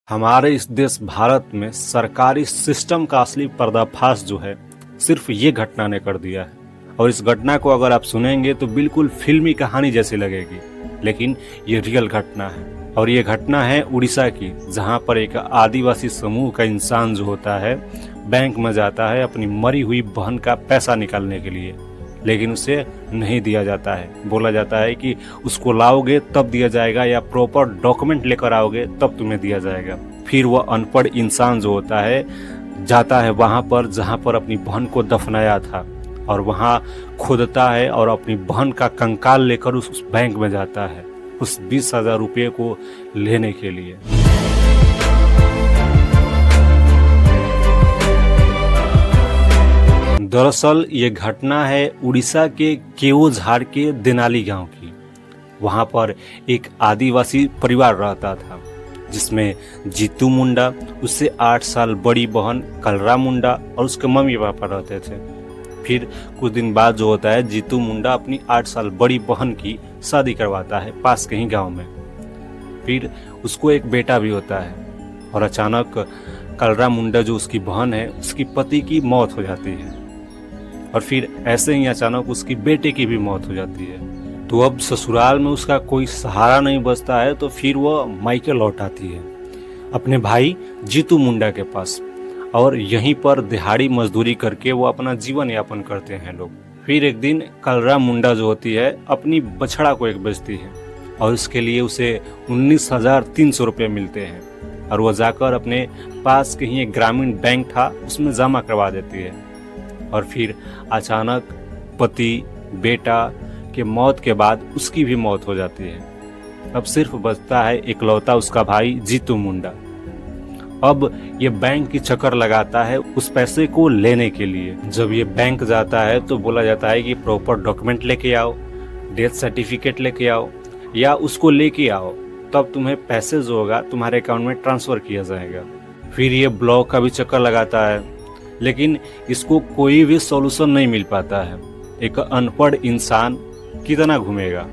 हमारे इस देश भारत में सरकारी सिस्टम का असली पर्दाफाश जो है सिर्फ ये घटना ने कर दिया है। और इस घटना को अगर आप सुनेंगे तो बिल्कुल फिल्मी कहानी जैसी लगेगी, लेकिन ये रियल घटना है। और ये घटना है उड़ीसा की, जहाँ पर एक आदिवासी समूह का इंसान जो होता है बैंक में जाता है अपनी मरी हुई बहन का पैसा निकालने के लिए, लेकिन उसे नहीं दिया जाता है। बोला जाता है कि उसको लाओगे तब दिया जाएगा या प्रॉपर डॉक्यूमेंट लेकर आओगे तब तुम्हें दिया जाएगा। फिर वह अनपढ़ इंसान जो होता है जाता है वहाँ पर जहाँ पर अपनी बहन को दफनाया था, और वहाँ खोदता है और अपनी बहन का कंकाल लेकर उस बैंक में जाता है उस 20,000 रुपये को लेने के लिए। दरअसल ये घटना है उड़ीसा के केओझार के देनाली गांव की। वहां पर एक आदिवासी परिवार रहता था जिसमें जीतू मुंडा, उससे 8 साल बड़ी बहन कलरा मुंडा और उसके मम्मी पापा रहते थे। फिर कुछ दिन बाद जो होता है जीतू मुंडा अपनी 8 साल बड़ी बहन की शादी करवाता है पास के ही गाँव में। फिर उसको एक बेटा भी होता है और अचानक कलरा मुंडा जो उसकी बहन है उसकी पति की मौत हो जाती है, और फिर ऐसे ही अचानक उसकी बेटे की भी मौत हो जाती है। तो अब ससुराल में उसका कोई सहारा नहीं बचता है, तो फिर वह मायके लौट आती है अपने भाई जीतू मुंडा के पास, और यहीं पर दिहाड़ी मजदूरी करके वो अपना जीवन यापन करते हैं लोग। फिर एक दिन कलरा मुंडा जो होती है अपनी बछड़ा को एक बेचती है और इसके लिए उसे 19,300 रुपये मिलते हैं, और वह जाकर अपने पास के ही एक ग्रामीण बैंक था उसमें जमा करवा देती है। और फिर अचानक पति बेटा के मौत के बाद उसकी भी मौत हो जाती है। अब सिर्फ बचता है इकलौता उसका भाई जीतू मुंडा। अब ये बैंक की चक्कर लगाता है उस पैसे को लेने के लिए। जब ये बैंक जाता है तो बोला जाता है कि प्रॉपर डॉक्यूमेंट लेके आओ, डेथ सर्टिफिकेट लेके आओ या उसको लेके आओ, तब तुम्हें पैसे जो होगा तुम्हारे अकाउंट में ट्रांसफर किया जाएगा। फिर ये ब्लॉक का भी चक्कर लगाता है, लेकिन इसको कोई भी सॉल्यूशन नहीं मिल पाता है। एक अनपढ़ इंसान कितना घूमेगा।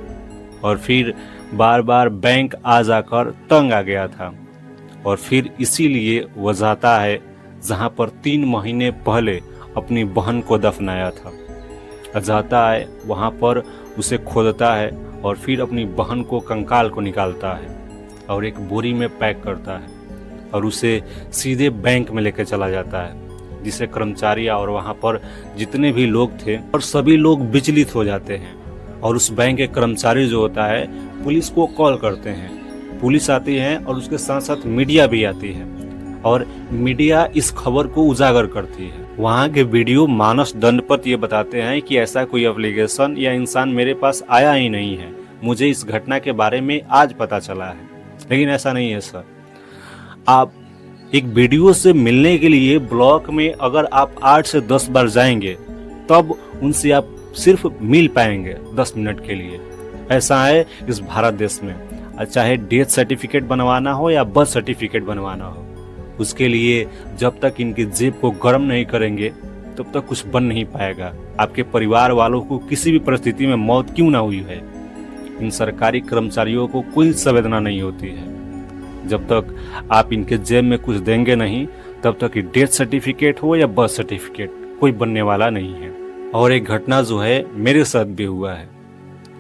और फिर बार बार बैंक आ जाकर तंग आ गया था, और फिर इसीलिए वह जाता है जहां पर 3 महीने पहले अपनी बहन को दफनाया था। जाता है वहां पर उसे खोदता है और फिर अपनी बहन को कंकाल को निकालता है और एक बोरी में पैक करता है और उसे सीधे बैंक में लेकर चला जाता है, जिसे कर्मचारी और वहां पर जितने भी लोग थे और सभी लोग विचलित हो जाते हैं। और उस बैंक के कर्मचारी जो होता है पुलिस को कॉल करते हैं, पुलिस आती है और उसके साथ साथ मीडिया भी आती है, और मीडिया इस खबर को उजागर करती है। वहाँ के वीडियो मानस दंडपत ये बताते हैं कि ऐसा कोई एप्लीकेशन या इंसान मेरे पास आया ही नहीं है, मुझे इस घटना के बारे में आज पता चला है। लेकिन ऐसा नहीं है सर। आप एक वीडियो से मिलने के लिए ब्लॉक में अगर आप 8 से 10 बार जाएंगे तब उनसे आप सिर्फ मिल पाएंगे 10 मिनट के लिए। ऐसा है इस भारत देश में। चाहे डेथ सर्टिफिकेट बनवाना हो या बर्थ सर्टिफिकेट बनवाना हो, उसके लिए जब तक इनकी जेब को गर्म नहीं करेंगे तब तक कुछ बन नहीं पाएगा। आपके परिवार वालों को किसी भी परिस्थिति में मौत क्यों ना हुई है, इन सरकारी कर्मचारियों को कोई संवेदना नहीं होती है। जब तक आप इनके जेब में कुछ देंगे नहीं तब तक डेथ सर्टिफिकेट हो या बर्थ सर्टिफिकेट कोई बनने वाला नहीं है। और एक घटना जो है मेरे साथ भी हुआ है।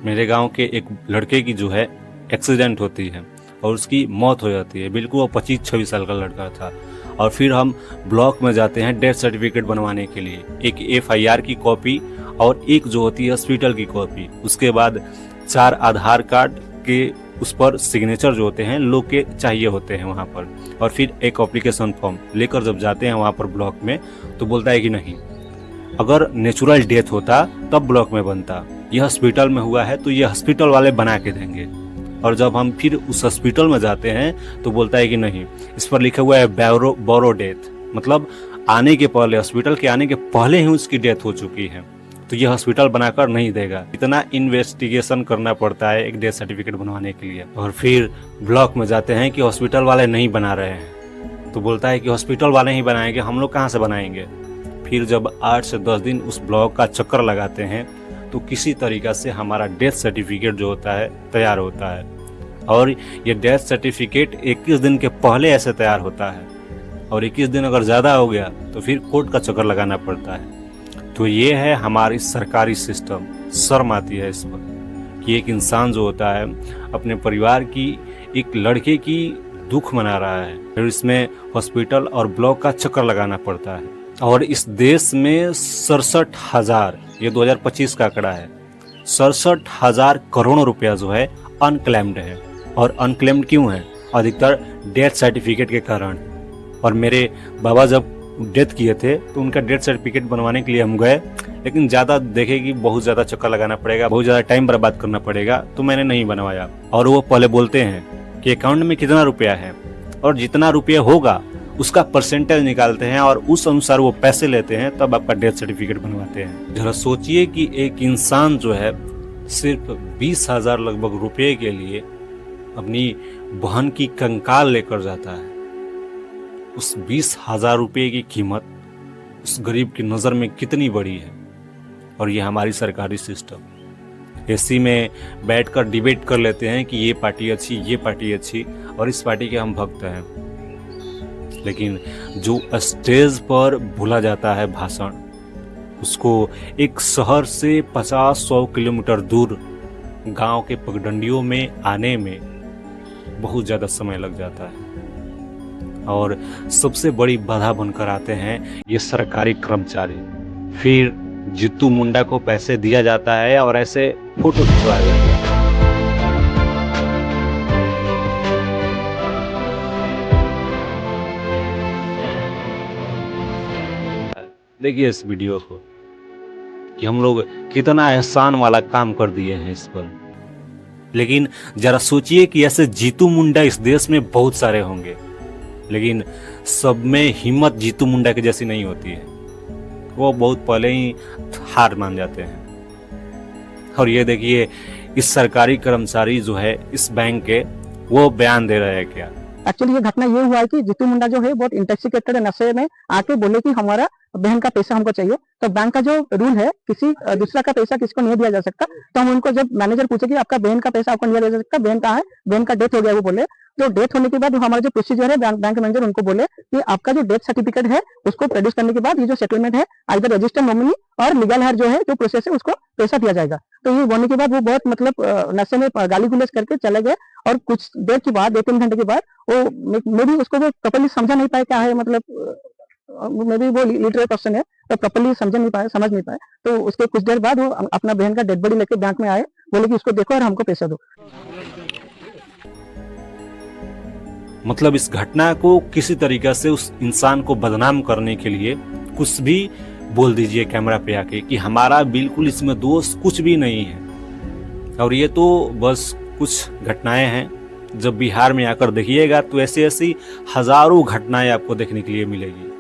मेरे गांव के एक लड़के की जो है एक्सीडेंट होती है और उसकी मौत हो जाती है। बिल्कुल वो 25-26 साल का लड़का था। और फिर हम ब्लॉक में जाते हैं डेथ सर्टिफिकेट बनवाने के लिए, एक FIR की कॉपी और एक जो होती है हॉस्पिटल की कॉपी। उसके बाद 4 आधार कार्ड के उस पर सिग्नेचर जो होते हैं लोग के चाहिए होते हैं वहाँ पर। और फिर एक एप्लीकेशन फॉर्म लेकर जब जाते हैं वहाँ पर ब्लॉक में, तो बोलता है कि नहीं, अगर नेचुरल डेथ होता तब ब्लॉक में बनता, यह हॉस्पिटल में हुआ है तो ये हॉस्पिटल वाले बना के देंगे। और जब हम फिर उस हॉस्पिटल में जाते हैं तो बोलता है कि नहीं, इस पर लिखा हुआ है बोरो डेथ, मतलब आने के पहले, हॉस्पिटल के आने के पहले ही उसकी डेथ हो चुकी है, तो ये हॉस्पिटल बनाकर नहीं देगा। इतना इन्वेस्टिगेशन करना पड़ता है एक डेथ सर्टिफिकेट बनवाने के लिए। और फिर ब्लॉक में जाते हैं कि हॉस्पिटल वाले नहीं बना रहे हैं, तो बोलता है कि हॉस्पिटल वाले ही बनाएंगे, हम लोग कहाँ से बनाएंगे। फिर जब 8 से 10 दिन उस ब्लॉक का चक्कर लगाते हैं तो किसी तरीका से हमारा डेथ सर्टिफिकेट जो होता है तैयार होता है। और ये डेथ सर्टिफिकेट 21 दिन के पहले ऐसे तैयार होता है, और 21 दिन अगर ज़्यादा हो गया तो फिर कोर्ट का चक्कर लगाना पड़ता है। तो ये है हमारी सरकारी सिस्टम। शर्म आती है इस पर कि एक इंसान जो होता है अपने परिवार की, एक लड़के की दुख मना रहा है, फिर इसमें हॉस्पिटल और ब्लॉक का चक्कर लगाना पड़ता है। और इस देश में 67,000, ये 2025 का आंकड़ा है, 67,000 करोड़ रुपया जो है अनक्लेम्ड है। और अनक्लेम्ड क्यों है? अधिकतर डेथ सर्टिफिकेट के कारण। और मेरे बाबा जब डेथ किए थे तो उनका डेथ सर्टिफिकेट बनवाने के लिए हम गए, लेकिन ज़्यादा देखे कि बहुत ज़्यादा चक्कर लगाना पड़ेगा, बहुत ज़्यादा टाइम बर्बाद करना पड़ेगा, तो मैंने नहीं बनवाया। और वो पहले बोलते हैं कि अकाउंट में कितना रुपया है, और जितना रुपया होगा उसका परसेंटेज निकालते हैं और उस अनुसार वो पैसे लेते हैं, तब आपका डेथ सर्टिफिकेट बनवाते हैं। जरा सोचिए कि एक इंसान जो है सिर्फ 20,000 लगभग रुपये के लिए अपनी बहन की कंकाल लेकर जाता है। उस 20,000 रुपये की कीमत उस गरीब की नज़र में कितनी बड़ी है। और ये हमारी सरकारी सिस्टम। एसी में बैठकर डिबेट कर लेते हैं कि ये पार्टी अच्छी, ये पार्टी अच्छी, और इस पार्टी के हम भक्त हैं। लेकिन जो स्टेज पर भूला जाता है भाषण, उसको एक शहर से 50-100 किलोमीटर दूर गांव के पगडंडियों में आने में बहुत ज़्यादा समय लग जाता है। और सबसे बड़ी बाधा बनकर आते हैं ये सरकारी कर्मचारी। फिर जितू मुंडा को पैसे दिया जाता है और ऐसे फोटो खिंचवाया जाता है। देखिए इस वीडियो को कि हम लोग कितना एहसान वाला काम कर दिए हैं इस पर। लेकिन जरा सोचिए कि ऐसे जीतू मुंडा इस देश में बहुत सारे होंगे, लेकिन सब में हिम्मत जीतू मुंडा की जैसी नहीं होती है। वो बहुत पहले ही हार मान जाते हैं। और ये देखिए इस सरकारी कर्मचारी जो है इस बैंक के, वो बयान दे रहे हैं क्या। एक्चुअली ये घटना ये हुआ है कि जीतू मुंडा जो है बहुत इंटॉक्सिकेटेड नशे में आके बोले कि हमारा बहन का पैसा हमको चाहिए। तो बैंक का जो रूल है, किसी दूसरा का पैसा किसको नहीं दिया जा सकता। तो हम उनको जब मैनेजर पूछे कि आपका बहन का पैसा आपको नहीं दिया जा सकता, बहन कहाँ है, बहन का डेथ हो गया, वो बोले। तो डेथ होने के बाद हमारा जो प्रोसीजर है, बैंक मैनेजर उनको बोले कि आपका जो डेथ सर्टिफिकेट है उसको प्रोड्यूस करने के बाद ये जो सेटलमेंट है, आइदर रजिस्टर नॉमिनी और लीगल हेयर जो है जो प्रोसेस है, उसको पैसा दिया जाएगा। तो ये बोलने के बाद वो बहुत मतलब नशे में गाली गुलज करके चले गए। और कुछ देर के बाद, 2-3 घंटे के बाद, वो मे भी उसको वो प्रॉपर्ली समझा नहीं पाए क्या है, मतलब मे भी वो लिटरल पर्सन है, तो प्रॉपर्ली समझ नहीं पाए। तो उसके कुछ देर बाद वो अपना बहन का डेड बॉडी लेके बैंक में आए, बोले कि उसको देखो और हमको पैसा दो। मतलब इस घटना को किसी तरीके से उस इंसान को बदनाम करने के लिए कुछ भी बोल दीजिए कैमरा पे आके कि हमारा बिल्कुल इसमें दोष कुछ भी नहीं है। और ये तो बस कुछ घटनाएं हैं। जब बिहार में आकर देखिएगा तो ऐसी हजारों घटनाएं आपको देखने के लिए मिलेगी।